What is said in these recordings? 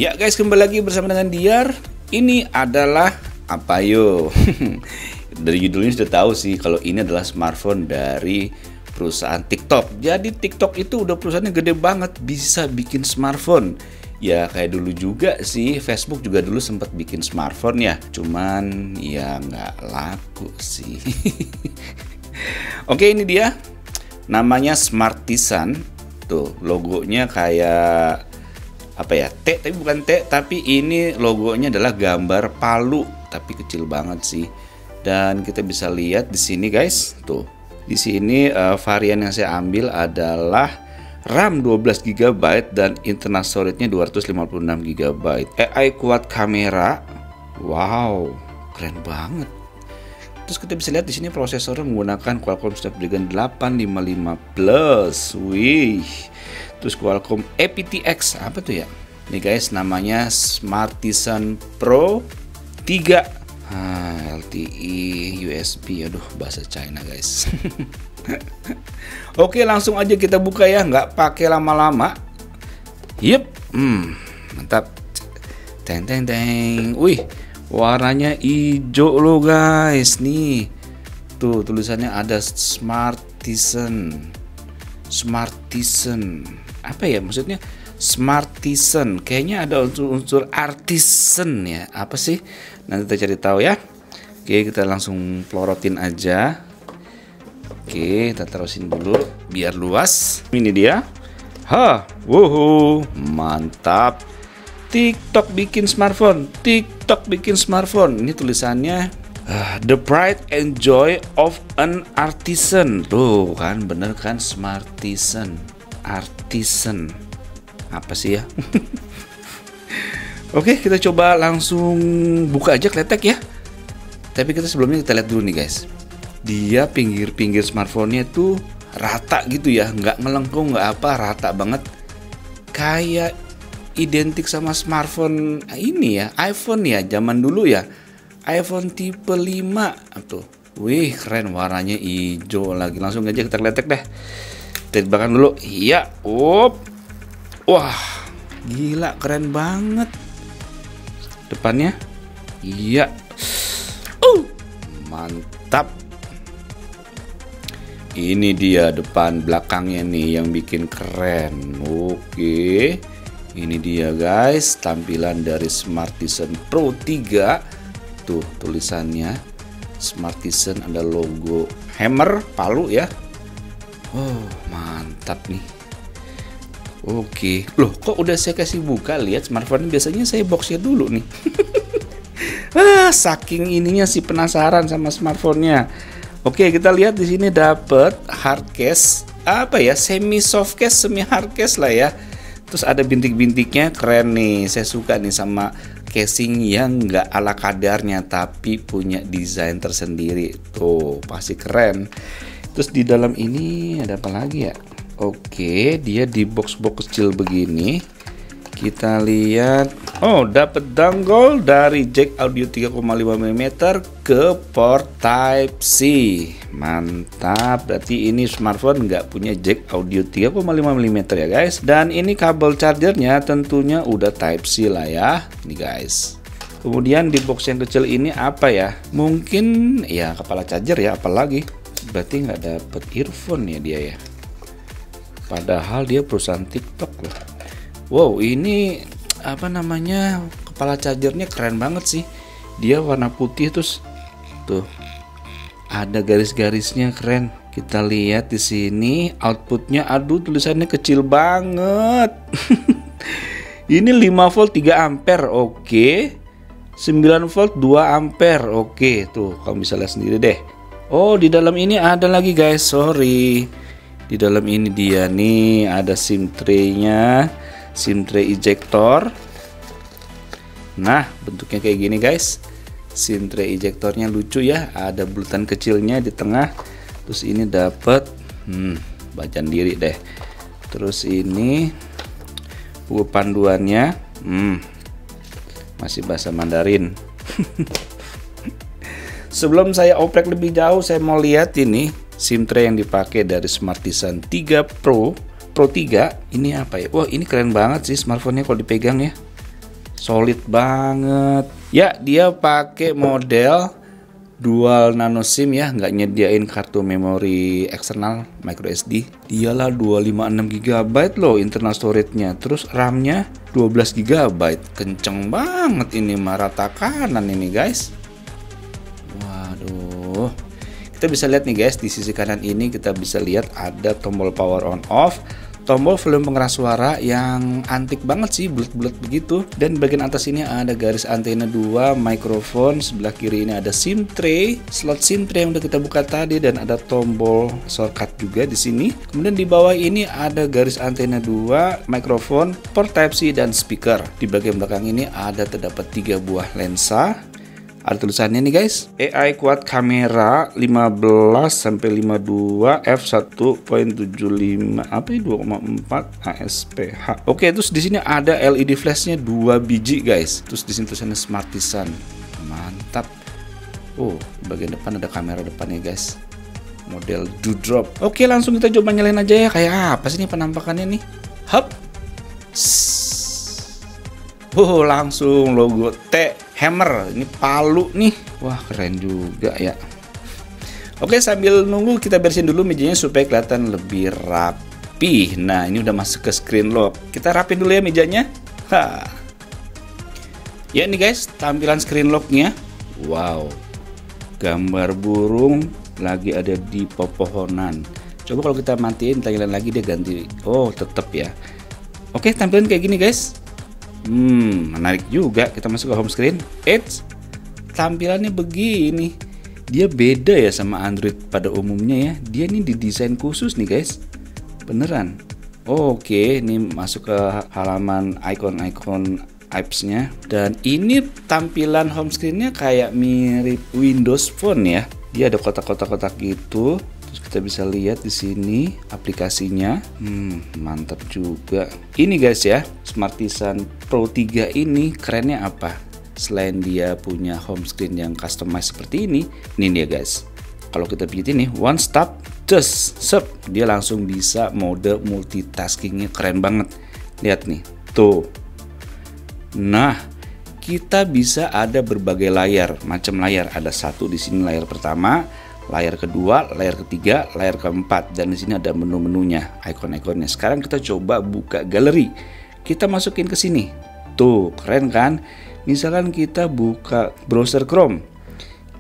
Ya guys, kembali lagi bersama dengan Diar. Ini adalah apa yo? Dari judulnya sudah tahu sih kalau ini adalah smartphone dari perusahaan TikTok. Jadi TikTok itu udah perusahaannya gede banget, bisa bikin smartphone. Ya kayak dulu juga sih, Facebook juga dulu sempat bikin smartphone ya. Cuman ya nggak laku sih. Oke, ini dia. Namanya Smartisan. Tuh logonya kayak apa ya, T tapi bukan T, tapi ini logonya adalah gambar palu tapi kecil banget sih. Dan kita bisa lihat di sini guys, tuh di sini varian yang saya ambil adalah RAM 12 GB dan internal storage-nya 256 GB. AI quad kamera, wow keren banget. Terus kita bisa lihat di sini prosesornya menggunakan Qualcomm Snapdragon 855 Plus. Wih. Terus Qualcomm aptX apa tuh ya? Nih guys, namanya Smartisan Pro 3. LTE USB, aduh bahasa China guys. Oke, langsung aja kita buka ya, nggak pakai lama-lama. Yep, mantap. Teng teng teng. Wih, warnanya hijau loh guys. Nih, tuh tulisannya ada Smartisan. Smartisan. Apa ya maksudnya? Smartisan. Kayaknya ada unsur artisan ya. Apa sih? Nanti kita cari tahu ya. Oke, kita langsung pelorotin aja. Oke, kita terusin dulu biar luas. Ini dia. Wuhu, mantap. TikTok bikin smartphone. TikTok bikin smartphone. Ini tulisannya the pride and joy of an artisan. Tuh kan bener kan, Smartisan. Artisan. Apa sih ya? Oke, kita coba langsung buka aja kletek ya. Tapi kita sebelumnya kita lihat dulu nih guys. Dia pinggir-pinggir smartphone-nya tuh rata gitu ya, nggak melengkung, nggak apa, rata banget. Kayak identik sama smartphone ini ya, iPhone ya, zaman dulu ya. iPhone tipe 5 tuh. Wih, keren, warnanya hijau lagi. Langsung aja kita kletek deh. Kita terbakar dulu. Iya, wah, gila, keren banget. Depannya, iya, mantap. Ini dia depan belakangnya nih yang bikin keren. Oke, ini dia guys, tampilan dari Smartisan Pro 3. Tuh tulisannya Smartisan, ada logo hammer, palu ya. Oh, mantap nih. Oke, loh kok udah saya kasih buka, lihat smartphone, biasanya saya boxnya dulu nih. Saking ininya sih penasaran sama smartphone-nya. Oke, kita lihat di sini dapat hard case, apa ya, semi soft case, semi hard case lah ya. Terus ada bintik-bintiknya, keren nih. Saya suka nih sama casing yang nggak ala kadarnya tapi punya desain tersendiri. Tuh, pasti keren. Terus di dalam ini ada apa lagi ya? Oke, dia di box-box kecil begini. Kita lihat, dapat dongle dari jack audio 3,5 mm ke port Type C. Mantap, berarti ini smartphone nggak punya jack audio 3,5 mm ya guys. Dan ini kabel chargernya tentunya udah Type C lah ya, nih guys. Kemudian di box yang kecil ini apa ya? Mungkin ya kepala charger ya, apalagi. Berarti nggak dapet earphone ya dia ya. Padahal dia perusahaan TikTok loh. Wow, ini apa namanya, kepala chargernya keren banget sih. Dia warna putih, terus tuh ada garis-garisnya, keren. Kita lihat di sini outputnya, aduh tulisannya kecil banget. Ini 5 volt 3 ampere, oke. 9 volt 2 ampere, oke. Tuh kamu bisa lihat sendiri deh. Oh, di dalam ini ada lagi guys, sorry. Di dalam ini dia nih, ada SIM tray-nya, SIM tray ejector. Nah, bentuknya kayak gini guys. SIM tray ejectornya lucu ya, ada bulatan kecilnya di tengah. Terus ini dapat bacaan diri deh. Terus ini buku panduannya, masih bahasa Mandarin. Sebelum saya oprek lebih jauh, saya mau lihat ini SIM tray yang dipakai dari Smartisan 3 Pro 3. Ini apa ya? Wah, ini keren banget sih smartphone-nya kalau dipegang ya. solid banget. Ya, dia pakai model dual nano SIM ya, nggak nyediain kartu memori eksternal micro SD. Dialah 256 GB loh internal storage-nya. Terus RAM-nya 12 GB. Kenceng banget ini, rata kanan ini guys. Waduh. Kita bisa lihat nih guys, di sisi kanan ini kita bisa lihat ada tombol power on off, tombol volume pengeras suara yang antik banget sih, bulat-bulat begitu. Dan bagian atas ini ada garis antena 2, mikrofon. Sebelah kiri ini ada SIM tray, slot SIM tray yang udah kita buka tadi, dan ada tombol shortcut juga di sini. Kemudian di bawah ini ada garis antena 2, mikrofon, port Type-C dan speaker. Di bagian belakang ini ada terdapat 3 buah lensa. Ada tulisannya nih guys, AI Quad Kamera 15 sampai 52 f1.75 apa ini 2,4 ASPH. Oke, terus di sini ada LED flashnya 2 biji guys. Terus di sini tulisannya Smartisan. Mantap. Oh, di bagian depan ada kamera depannya guys. Model Dewdrop. Oke, langsung kita coba nyalain aja ya. Kayak apa sih ini penampakannya nih? Hup. Oh, langsung logo T Hammer, ini palu nih. Wah, keren juga ya. Oke, sambil nunggu kita bersihin dulu mejanya supaya kelihatan lebih rapi. Nah, ini udah masuk ke screen lock. Kita rapin dulu ya mejanya. Ya nih guys, tampilan screen locknya. Wow, gambar burung lagi ada di pepohonan. Coba kalau kita matiin, kita nyalain lagi, dia ganti. Oh, tetap ya. Oke, tampilan kayak gini guys. Menarik juga. Kita masuk ke home screen. Tampilannya begini. Dia beda ya sama Android pada umumnya ya. Dia ini didesain khusus nih guys. Beneran. Oke, ini masuk ke halaman icon-icon apps-nya. Dan ini tampilan home screen-nya kayak mirip Windows Phone ya. Dia ada kotak-kotak gitu. Terus kita bisa lihat di sini aplikasinya. Mantap juga. Ini guys ya, Smartisan Pro 3 ini kerennya apa? Selain dia punya home screen yang customized seperti ini dia guys. Kalau kita pilih ini one stop just sep, dia langsung bisa mode multitaskingnya, keren banget. Lihat nih, tuh. Nah, kita bisa ada berbagai layar, macam layar. Ada satu di sini layar pertama, layar kedua, layar ketiga, layar keempat, dan di sini ada menu-menunya, icon-iconnya. Sekarang kita coba buka galeri. Kita masukin ke sini. Tuh, keren kan? Misalkan kita buka browser Chrome,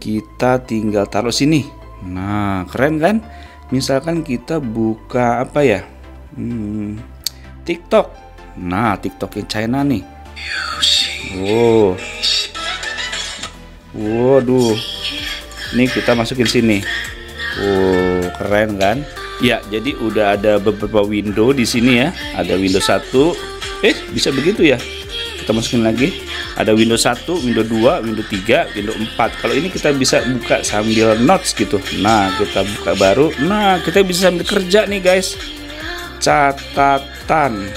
kita tinggal taruh sini. Nah, keren kan? Misalkan kita buka apa ya? TikTok. Nah, TikTok yang China nih. Wow. Waduh. Ini kita masukin sini. Oh, keren kan? Ya, jadi udah ada beberapa window di sini ya. Ada Windows 1. Bisa begitu ya? Kita masukin lagi. Ada Windows 1, Windows 2, Windows 3, Windows 4. Kalau ini kita bisa buka sambil notes gitu. Nah, kita buka baru. Nah, kita bisa sambil kerja nih, guys. Catatan.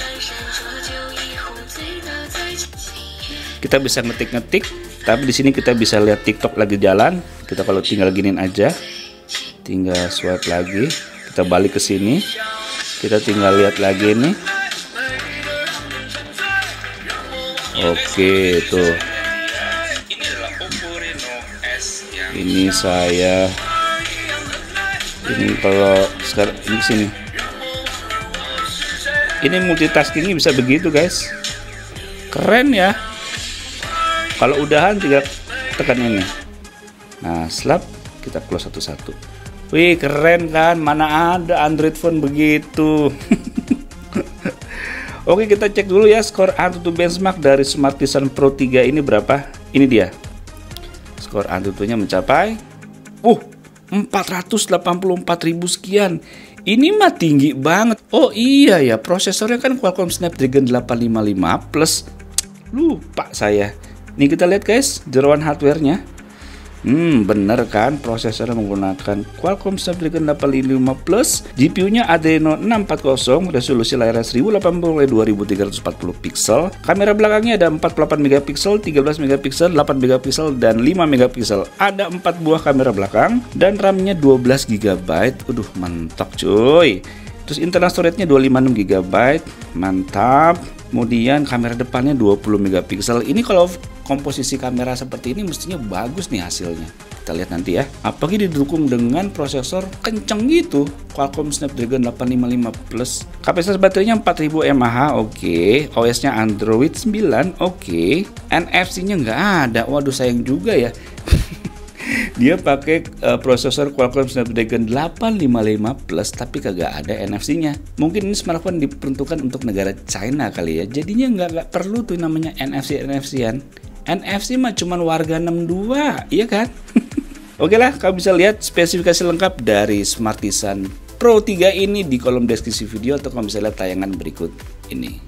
Kita bisa ngetik-ngetik. Tapi di sini kita bisa lihat TikTok lagi jalan. Kita kalau tinggal giniin aja, tinggal swipe lagi. Kita balik ke sini. Kita tinggal lihat lagi nih. Oke, tuh. Ini saya. Ini kalau sekarang ini sini. Ini multitaskingnya bisa begitu, guys. Keren ya. Kalau udahan tinggal tekan ini. Nah, slap, kita close satu-satu. Wih, keren kan? Mana ada Android phone begitu. Oke, kita cek dulu ya skor Antutu benchmark dari Smartisan Pro 3 ini berapa? Ini dia. Skor Antutunya mencapai 484.000 sekian. Ini mah tinggi banget. Oh iya ya, prosesornya kan Qualcomm Snapdragon 855 Plus. Lupa saya. Nih kita lihat guys, jeroan hardware-nya. Bener kan, prosesornya menggunakan Qualcomm Snapdragon 855 Plus, GPU-nya Adreno 640, resolusi layarnya 1080x2340 pixel. Kamera belakangnya ada 48 megapiksel, 13 megapiksel, 8 megapiksel, dan 5 megapiksel. Ada 4 buah kamera belakang dan RAM-nya 12 GB. Mantap cuy. Terus internal storage-nya 256 GB, mantap. Kemudian kamera depannya 20 megapiksel. Ini kalau komposisi kamera seperti ini mestinya bagus nih hasilnya. Kita lihat nanti ya. Apalagi didukung dengan prosesor kenceng gitu, Qualcomm Snapdragon 855 Plus. Kapasitas baterainya 4000 mAh, oke. OS-nya Android 9, oke. NFC-nya nggak ada. Waduh, sayang juga ya. Dia pakai prosesor Qualcomm Snapdragon 855 Plus tapi kagak ada NFC-nya. Mungkin ini smartphone diperuntukkan untuk negara China kali ya. Jadinya nggak perlu tuh namanya NFC-an. NFC mah cuman warga 62, iya kan? Oke lah, kamu bisa lihat spesifikasi lengkap dari Smartisan Pro 3 ini di kolom deskripsi video atau kamu bisa lihat tayangan berikut ini.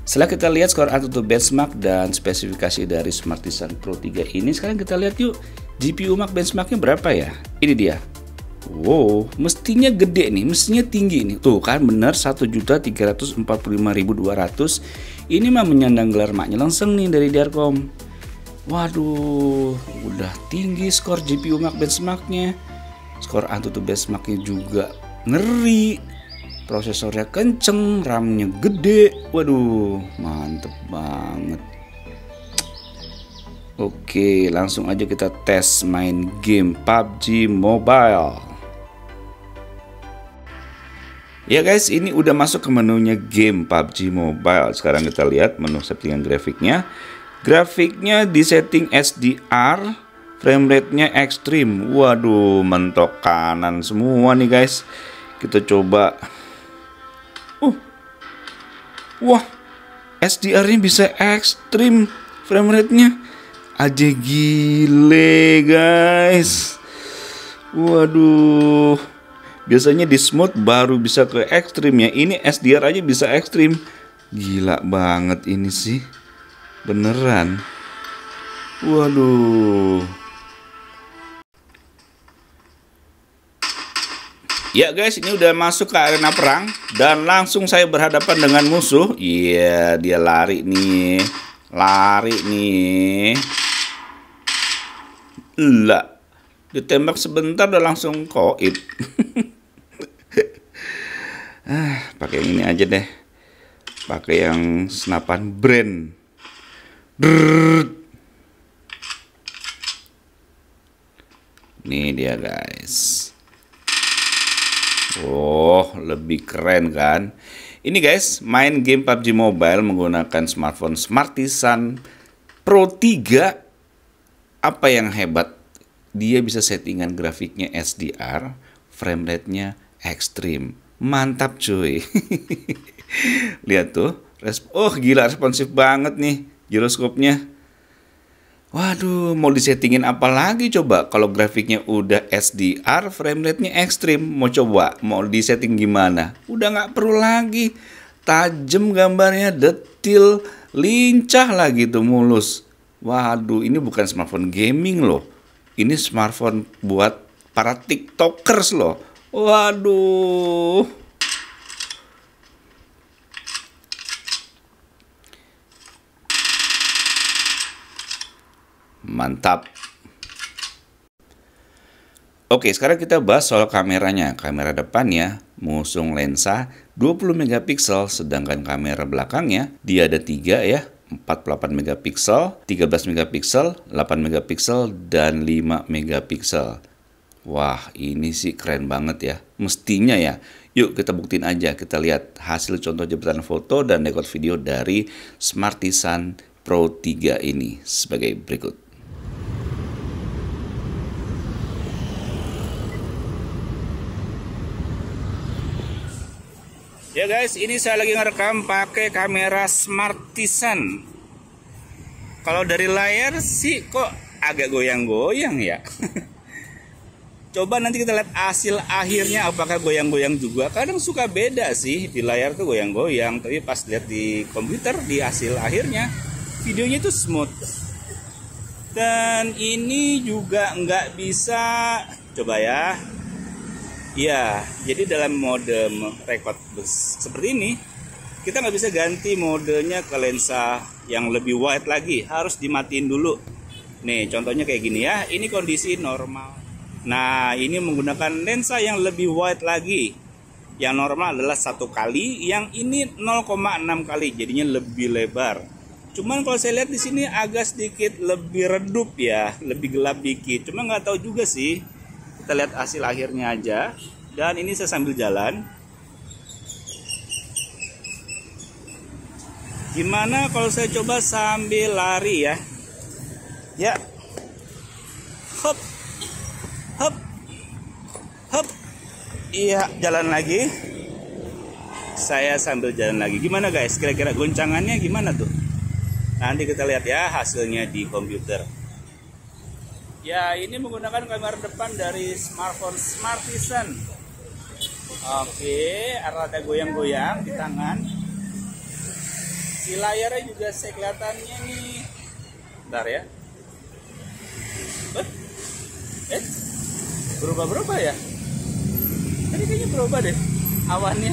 Setelah kita lihat skor AnTuTu benchmark dan spesifikasi dari Smartisan Pro 3 ini, sekarang kita lihat yuk GPU Max benchmarknya berapa ya? Ini dia. Wow, mestinya gede nih, mestinya tinggi nih. Tuh kan bener 1.345.200. Ini mah menyandang gelar maknya langsung nih dari Darkom. Waduh, udah tinggi skor GPU Max benchmarknya. Skor AnTuTu benchmarknya juga ngeri. Prosesornya kenceng, RAM-nya gede. Waduh, mantep banget. Oke, langsung aja kita tes main game PUBG Mobile. Ya guys, ini udah masuk ke menunya game PUBG Mobile. Sekarang kita lihat menu settingan grafiknya. Grafiknya di setting HDR, frame rate-nya ekstrim. Waduh, mentok kanan semua nih guys. Kita coba. Wah, HDR-nya bisa ekstrim, frame rate-nya aja gile guys. Waduh, biasanya di smooth baru bisa ke ekstrim ya. Ini HDR aja bisa ekstrim. Gila banget ini sih, beneran. Waduh. Ya guys, ini udah masuk ke arena perang dan langsung saya berhadapan dengan musuh. Iya, dia lari nih. Lari nih. Lah, ditembak sebentar udah langsung koit. Pakai yang ini aja deh. Pakai yang senapan brand. Nih dia guys. Oh, lebih keren kan? Ini guys, main game PUBG Mobile menggunakan smartphone Smartisan Pro 3. Apa yang hebat? Dia bisa settingan grafiknya HDR, frame rate-nya ekstrim. Mantap cuy. Lihat tuh. Oh gila, responsif banget nih giroskopnya. Waduh, mau disettingin apa lagi coba? Kalau grafiknya udah HDR, frame rate-nya ekstrim, mau disetting gimana? Udah nggak perlu lagi. Tajam gambarnya, detil, lincah lagi tuh, mulus. Waduh, ini bukan smartphone gaming loh. Ini smartphone buat para TikTokers loh. Waduh. Mantap. Oke, sekarang kita bahas soal kameranya. Kamera depannya mengusung lensa 20 megapiksel, sedangkan kamera belakangnya dia ada 3 ya, 48 megapiksel, 13 megapiksel, 8 megapiksel, dan 5 megapiksel. Wah, ini sih keren banget ya. Mestinya ya. Yuk kita buktiin aja. Kita lihat hasil contoh jepretan foto dan rekod video dari Smartisan Pro 3 ini sebagai berikut. Ya guys, ini saya lagi ngerekam pakai kamera Smartisan. Kalau dari layar sih kok agak goyang-goyang ya. Coba nanti kita lihat hasil akhirnya apakah goyang-goyang juga. Kadang suka beda sih, di layar tuh goyang-goyang, tapi pas lihat di komputer di hasil akhirnya videonya itu smooth. Dan ini juga nggak bisa, coba ya. Ya, jadi dalam mode record seperti ini, kita nggak bisa ganti modenya ke lensa yang lebih wide lagi, harus dimatiin dulu. Nih, contohnya kayak gini ya, ini kondisi normal. Nah, ini menggunakan lensa yang lebih wide lagi. Yang normal adalah 1 kali, yang ini 0,6 kali, jadinya lebih lebar. Cuman kalau saya lihat di sini agak sedikit lebih redup ya, lebih gelap dikit. Cuma nggak tahu juga sih. Kita lihat hasil akhirnya aja. Dan ini saya sambil jalan. Gimana kalau saya coba sambil lari ya? Ya. Hop. Hop. Hop. Iya, jalan lagi. Saya sambil jalan lagi. Gimana guys? Kira-kira goncangannya gimana tuh? Nanti kita lihat ya hasilnya di komputer. Ya, ini menggunakan kamera depan dari smartphone Smartisan. Oke, rada goyang-goyang di tangan. Si layarnya juga saya kelihatannya nih. Bentar ya. Berubah-berubah ya? Tadi kayaknya berubah deh awannya.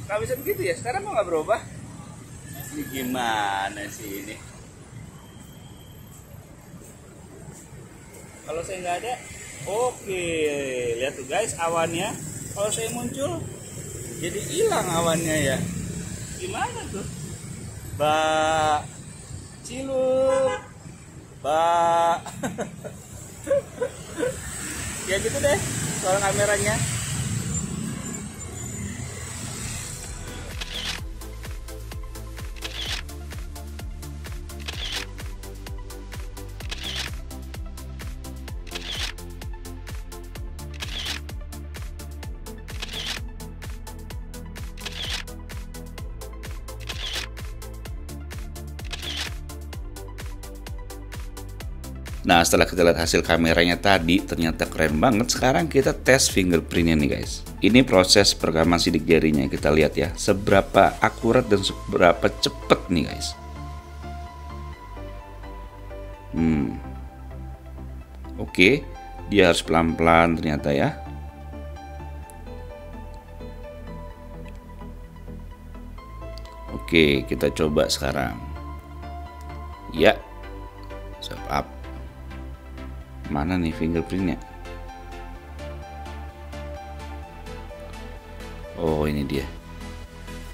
Nggak bisa begitu ya? Sekarang mau nggak berubah? Ini gimana sih ini? Kalau saya nggak ada, oke. Lihat tuh guys awannya. Kalau saya muncul, jadi hilang awannya ya. Gimana tuh? Cilup. Ya gitu deh soal kameranya. Nah, setelah kita lihat hasil kameranya tadi, ternyata keren banget. Sekarang kita tes fingerprintnya nih guys. Ini proses perekaman sidik jarinya. Kita lihat ya, seberapa akurat dan seberapa cepet nih guys. Oke, dia harus pelan-pelan ternyata ya. Oke, kita coba sekarang. Ya, swipe up. Mana nih fingerprintnya? Oh, ini dia.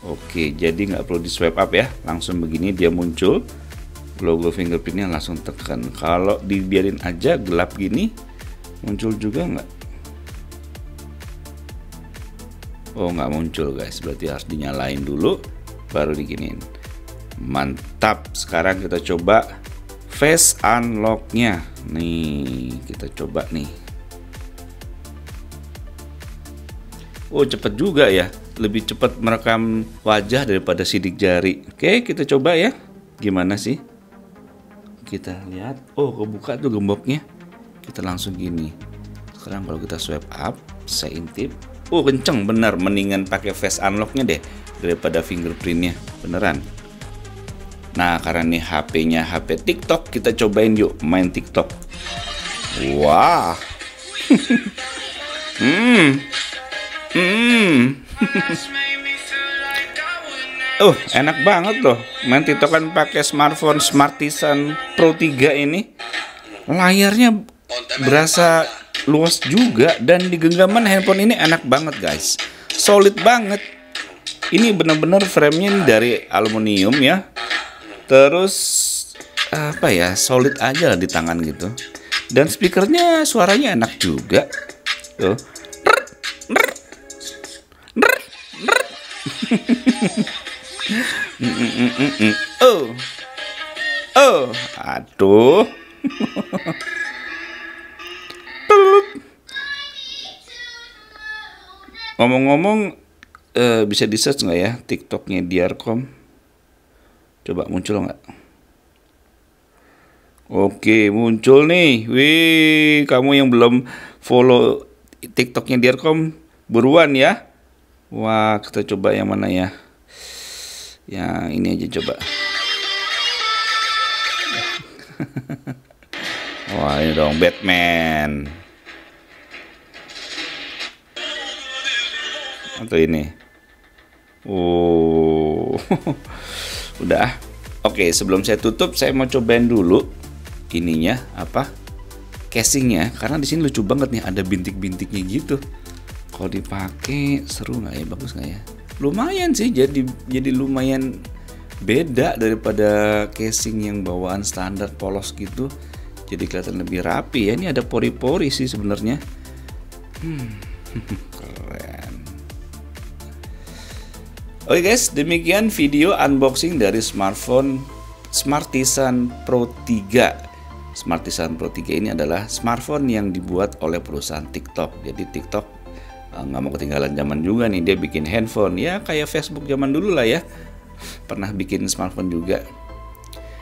Oke, jadi nggak perlu di swipe up ya, langsung begini dia muncul logo fingerprintnya, langsung tekan. Kalau dibiarin aja gelap gini, muncul juga nggak? Oh, nggak muncul guys, berarti harus dinyalain dulu baru diginiin. Mantap. Sekarang kita coba face unlock-nya. Nih, kita coba nih. Oh, cepet juga ya. Lebih cepat merekam wajah daripada sidik jari. Oke, kita coba ya. Gimana sih? Kita lihat. Oh, kebuka tuh gemboknya. Kita langsung gini. Sekarang kalau kita swipe up, saya intip. Oh, kenceng bener. Mendingan pakai face unlock-nya deh daripada fingerprintnya. Beneran. Nah, karena nih HP-nya HP TikTok, kita cobain yuk main TikTok. Wah. Enak banget loh main TikTok kan pakai smartphone Smartisan Pro 3 ini. Layarnya berasa luas juga dan di genggaman handphone ini enak banget guys. Solid banget. Ini bener-bener frame-nya dari aluminium ya. Terus apa ya, solid aja lah di tangan gitu. Dan speakernya suaranya enak juga. Tuh. Aduh. Ngomong-ngomong, bisa di search nggak ya TikToknya Diarcom? Coba muncul nggak? Oke, muncul nih. Wih, kamu yang belum follow TikToknya Diarcom, buruan ya. Wah, kita coba yang mana ya? Yang ini aja coba. Wah, ini dong Batman. Atau ini. Oh. Udah. Oke, sebelum saya tutup, saya mau cobain dulu ininya apa? casingnya, karena di sini lucu banget nih, ada bintik-bintiknya gitu. Kalau dipakai seru nggak ya, bagus nggak ya? Lumayan sih, jadi lumayan beda daripada casing yang bawaan standar polos gitu. Jadi kelihatan lebih rapi ya. Ini ada pori-pori sih sebenarnya. Keren. Oke guys, demikian video unboxing dari smartphone Smartisan Pro 3. Smartisan Pro 3 ini adalah smartphone yang dibuat oleh perusahaan TikTok. Jadi TikTok nggak mau ketinggalan zaman juga nih, dia bikin handphone ya kayak Facebook zaman dulu lah ya. Pernah bikin smartphone juga.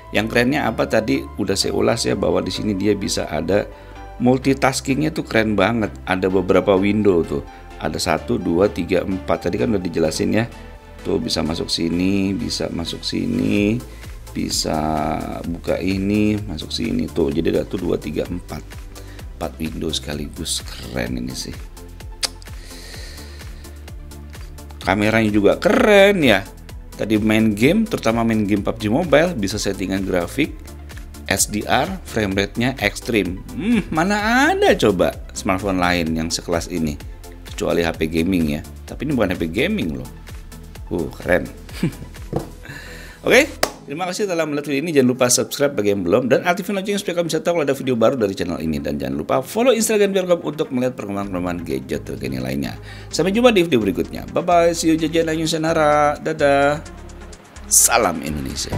Yang kerennya apa tadi udah saya ulas ya, bahwa di sini dia bisa ada multitaskingnya tuh keren banget. Ada beberapa window tuh. Ada 1, 2, 3, 4. Tadi kan udah dijelasin ya. Tuh bisa masuk sini, bisa masuk sini, bisa buka ini, masuk sini tuh. Jadi ada tuh 2, 3, 4 window sekaligus. Keren ini sih. Kameranya juga keren ya. Tadi main game, terutama main game PUBG Mobile, bisa settingan grafik HDR, frame rate-nya ekstrim. Mana ada coba smartphone lain yang sekelas ini, kecuali HP gaming ya. Tapi ini bukan HP gaming loh. Keren. Oke, terima kasih telah melihat video ini. Jangan lupa subscribe bagi yang belum, dan aktifin loncengnya supaya kamu bisa tahu kalau ada video baru dari channel ini. Dan jangan lupa follow Instagram Biarcom untuk melihat perkembangan gadget terkini lainnya. Sampai jumpa di video berikutnya. Bye bye, see you jajan Ayun Senara. Dadah. Salam Indonesia.